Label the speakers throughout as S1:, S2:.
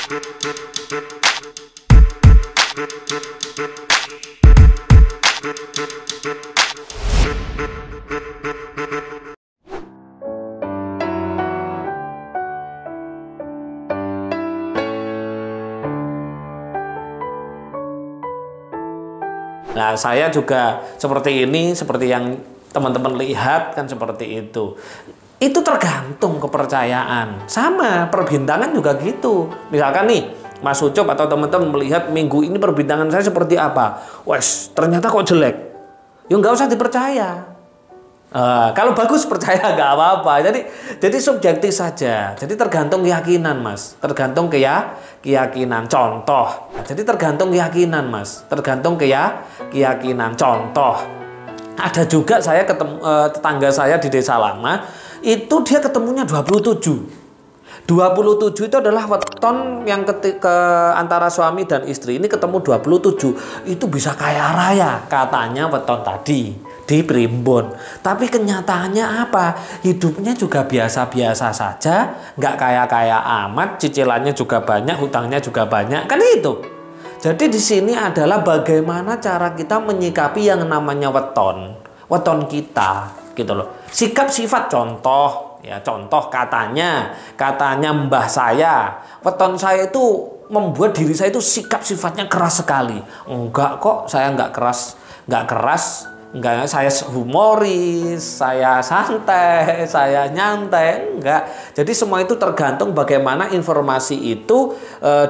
S1: Nah, saya juga seperti ini, seperti yang teman-teman lihat kan seperti itu. Itu tergantung kepercayaan. Sama, perbintangan juga gitu. Misalkan nih, Mas Ucup atau teman-teman melihat minggu ini perbintangan saya seperti apa. Wes, ternyata kok jelek. Ya nggak usah dipercaya. Kalau bagus percaya nggak apa-apa. Jadi subjektif saja. Jadi tergantung keyakinan, Mas. Tergantung keyakinan. Contoh. Jadi tergantung keyakinan, Mas. Tergantung keyakinan. Contoh. Ada juga saya ketemu tetangga saya di Desa Lama, itu dia ketemunya 27. 27 itu adalah weton yang antara suami dan istri ini ketemu 27. Itu bisa kaya raya katanya weton tadi di Primbon. Tapi kenyataannya apa? Hidupnya juga biasa-biasa saja, nggak kaya-kaya amat, cicilannya juga banyak, hutangnya juga banyak, kan itu. Jadi di sini adalah bagaimana cara kita menyikapi yang namanya weton kita, gitu loh. Sikap sifat contoh, ya contoh katanya mbah saya, weton saya itu membuat diri saya itu sikap sifatnya keras sekali. Enggak kok, saya nggak keras. Enggak, saya humoris, saya santai, saya nyantai, enggak. Jadi semua itu tergantung bagaimana informasi itu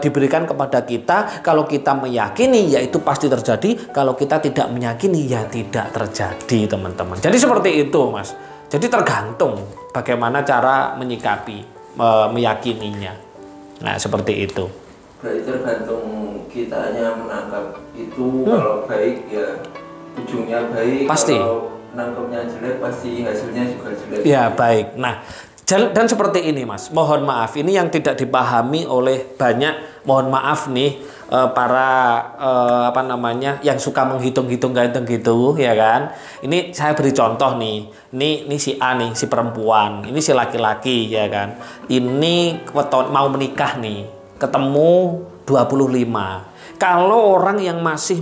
S1: diberikan kepada kita. Kalau kita meyakini, ya itu pasti terjadi. Kalau kita tidak meyakini, ya tidak terjadi, teman-teman. Jadi seperti itu, Mas. Jadi tergantung bagaimana cara menyikapi, meyakininya. Nah, seperti itu.
S2: Berarti tergantung kitanya menangkap itu. Kalau baik ya ujungnya baik,
S1: pasti.
S2: Kalau nangkepnya jelek pasti hasilnya juga jelek.
S1: Ya baik. Nah, dan seperti ini, Mas. Mohon maaf, ini yang tidak dipahami oleh banyak. Mohon maaf nih para yang suka menghitung-hitung gitu, ya kan. Ini saya beri contoh nih. Ini si A nih, si perempuan. Ini si laki-laki, ya kan. Ini mau menikah nih. Ketemu 25. Kalau orang yang masih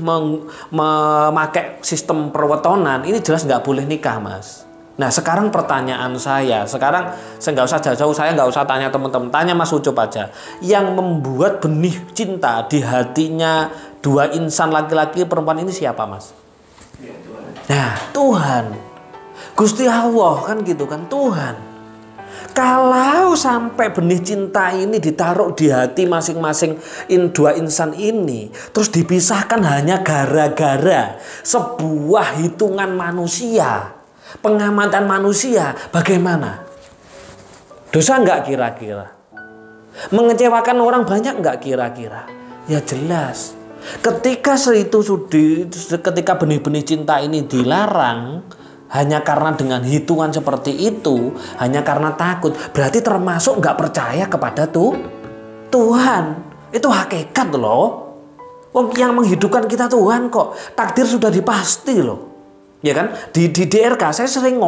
S1: memakai sistem perwetonan, ini jelas nggak boleh nikah, Mas. Nah, sekarang pertanyaan saya nggak usah jauh-jauh, saya nggak usah tanya teman-teman, tanya Mas Ucup aja. Yang membuat benih cinta di hatinya dua insan laki-laki perempuan ini siapa, Mas?
S2: Ya, Tuhan.
S1: Nah, Tuhan. Gusti Allah kan gitu kan, Tuhan. Kalau sampai benih cinta ini ditaruh di hati masing-masing dua insan ini, terus dipisahkan hanya gara-gara sebuah hitungan manusia, pengamatan manusia, bagaimana? Dosa nggak kira-kira? Mengecewakan orang banyak nggak kira-kira? Ya jelas. Ketika benih-benih cinta ini dilarang, hanya karena dengan hitungan seperti itu, hanya karena takut, berarti termasuk nggak percaya kepada Tuhan. Itu hakikat loh. Yang menghidupkan kita Tuhan kok. Takdir sudah dipasti loh. Ya kan? Di DRK saya sering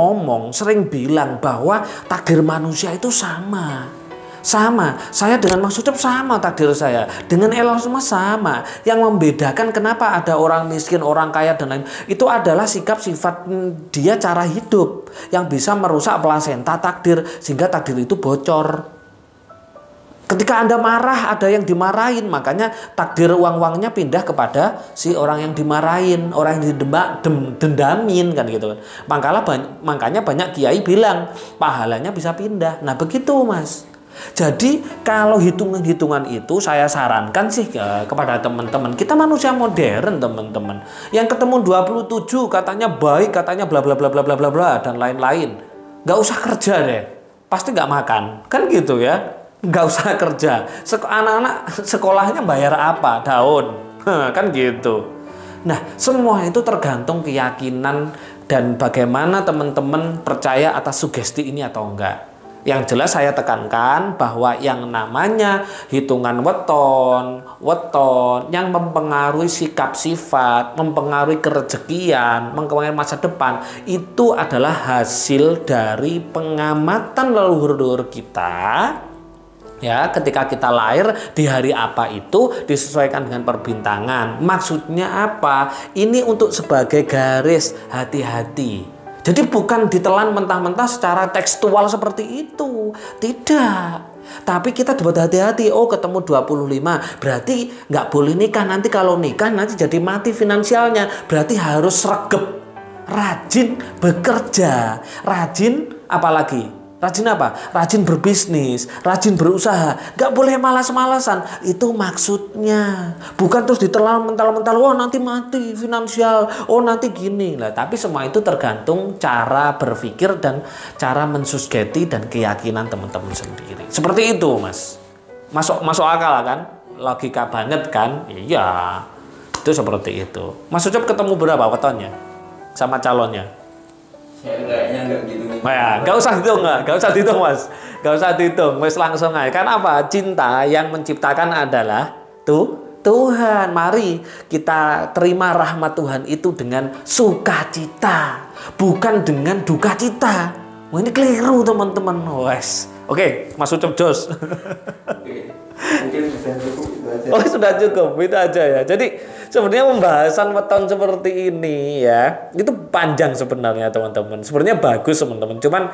S1: bilang bahwa takdir manusia itu sama. Saya dengan Mas Ucup sama takdir saya. Dengan Elon semua sama. Yang membedakan kenapa ada orang miskin, orang kaya dan lain, itu adalah sikap sifat dia, cara hidup yang bisa merusak plasenta takdir sehingga takdir itu bocor. Ketika Anda marah, ada yang dimarahin, makanya takdir uang-uangnya pindah kepada si orang yang dimarahin, orang yang dendamin kan gitu kan. Makanya banyak kiai bilang pahalanya bisa pindah. Nah, begitu, Mas. Jadi kalau hitungan-hitungan itu saya sarankan sih kepada teman-teman. Kita manusia modern, teman-teman. Yang ketemu 27 katanya baik, katanya bla bla bla bla bla bla bla dan lain-lain. Nggak usah kerja deh. Pasti nggak makan. Kan gitu ya. Nggak usah kerja. Anak-anak sekolahnya bayar apa? Daun. Kan gitu. Nah, semua itu tergantung keyakinan dan bagaimana teman-teman percaya atas sugesti ini atau enggak. Yang jelas saya tekankan bahwa yang namanya hitungan weton yang mempengaruhi sikap sifat, mempengaruhi kerezekian, mempengaruhi masa depan, itu adalah hasil dari pengamatan leluhur-leluhur kita Ya, ketika kita lahir di hari apa itu disesuaikan dengan perbintangan. Maksudnya apa? Ini untuk sebagai garis hati-hati. Jadi bukan ditelan mentah-mentah secara tekstual seperti itu. Tidak. Tapi kita buat hati-hati. Oh, ketemu 25. Berarti nggak boleh nikah. Nanti kalau nikah nanti jadi mati finansialnya. Berarti harus sregep. Rajin bekerja. Rajin apalagi? Rajin apa? Rajin berbisnis, rajin berusaha. Gak boleh malas-malasan. Itu maksudnya. Bukan terus ditelan mental-mental. Oh nanti mati finansial. Oh nanti gini. Lah, tapi semua itu tergantung cara berpikir dan cara mensusgeti dan keyakinan teman-teman sendiri. Seperti itu, Mas. Masuk akal kan? Logika banget kan? Iya. Itu seperti itu. Mas Ucup ketemu berapa wetonnya sama calonnya?
S2: Saya kayaknya nggak gitu.
S1: Nah, nggak usah dihitung, nggak usah dihitung, Mas. Nggak usah dihitung, wes langsung aja. Karena apa? Cinta yang menciptakan adalah Tuhan. Mari kita terima rahmat Tuhan itu dengan sukacita, bukan dengan duka cita. Wah, ini keliru teman-teman. Wes. Oke, Mas Ucup jos.
S2: Oke. Mungkin sudah cukup itu aja.
S1: Oh, sudah cukup, itu aja ya. Jadi sebenarnya pembahasan weton seperti ini ya, itu panjang sebenarnya teman-teman. Sebenarnya bagus teman-teman. Cuman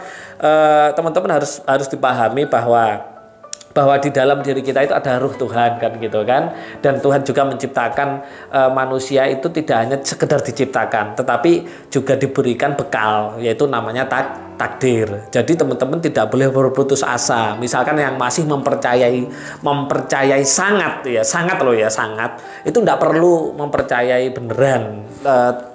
S1: teman-teman harus dipahami bahwa di dalam diri kita itu ada ruh Tuhan kan gitu kan, dan Tuhan juga menciptakan manusia itu tidak hanya sekedar diciptakan tetapi juga diberikan bekal, yaitu namanya takdir. Jadi teman-teman tidak boleh berputus asa. Misalkan yang masih mempercayai sangat loh ya, sangat itu tidak perlu mempercayai beneran,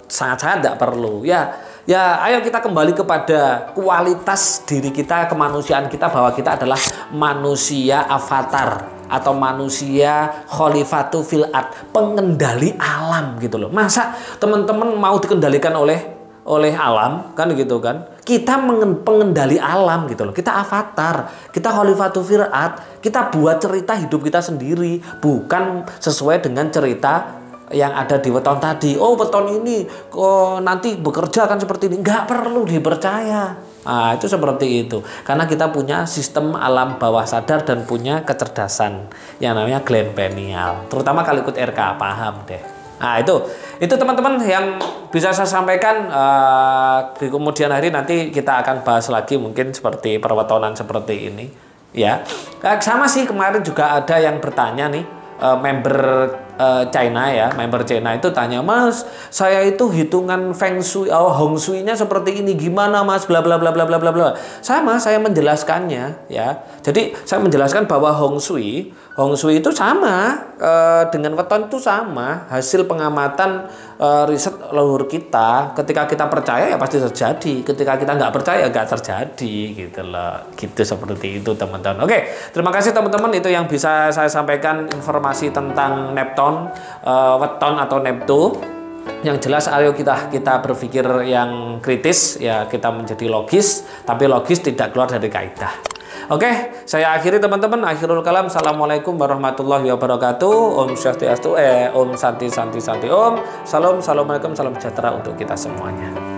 S1: sangat-sangat tidak perlu ya. Ayo kita kembali kepada kualitas diri kita, kemanusiaan kita, bahwa kita adalah manusia avatar atau manusia khalifatu fil ard, pengendali alam gitu loh. Masa teman-teman mau dikendalikan oleh alam kan gitu kan? Kita pengendali alam gitu loh. Kita avatar, kita khalifatu fil ard, kita buat cerita hidup kita sendiri, bukan sesuai dengan cerita yang ada di weton tadi. Oh, weton ini nanti bekerja kan seperti ini. Nggak perlu dipercaya. Nah, itu seperti itu. Karena kita punya sistem alam bawah sadar dan punya kecerdasan yang namanya gland pineal. Terutama kalau ikut RK, paham deh. Nah, itu teman-teman yang bisa saya sampaikan. Di kemudian hari nanti kita akan bahas lagi mungkin seperti perwetonan seperti ini. Ya, sama sih kemarin juga ada yang bertanya nih, member China ya, member China itu tanya, Mas, saya itu hitungan Feng Shui, Hong Shui-nya seperti ini, gimana Mas, bla bla bla bla bla bla bla. Sama, saya menjelaskannya ya. Jadi saya menjelaskan bahwa Hong Shui itu sama dengan weton itu sama, hasil pengamatan riset leluhur kita. Ketika kita percaya ya pasti terjadi, ketika kita nggak percaya ya nggak terjadi gitu loh. Gitu, seperti itu teman-teman. Oke, terima kasih teman-teman, itu yang bisa saya sampaikan informasi tentang Nepton, weton atau Neptu. Yang jelas ayo kita berpikir yang kritis ya, kita menjadi logis, tapi logis tidak keluar dari kaidah. Oke, saya akhiri teman-teman. Akhirul kalam. Assalamualaikum warahmatullahi wabarakatuh. Om Swastiastu, Om Santi Santi Santi Om. Salam, assalamualaikum, salam sejahtera untuk kita semuanya.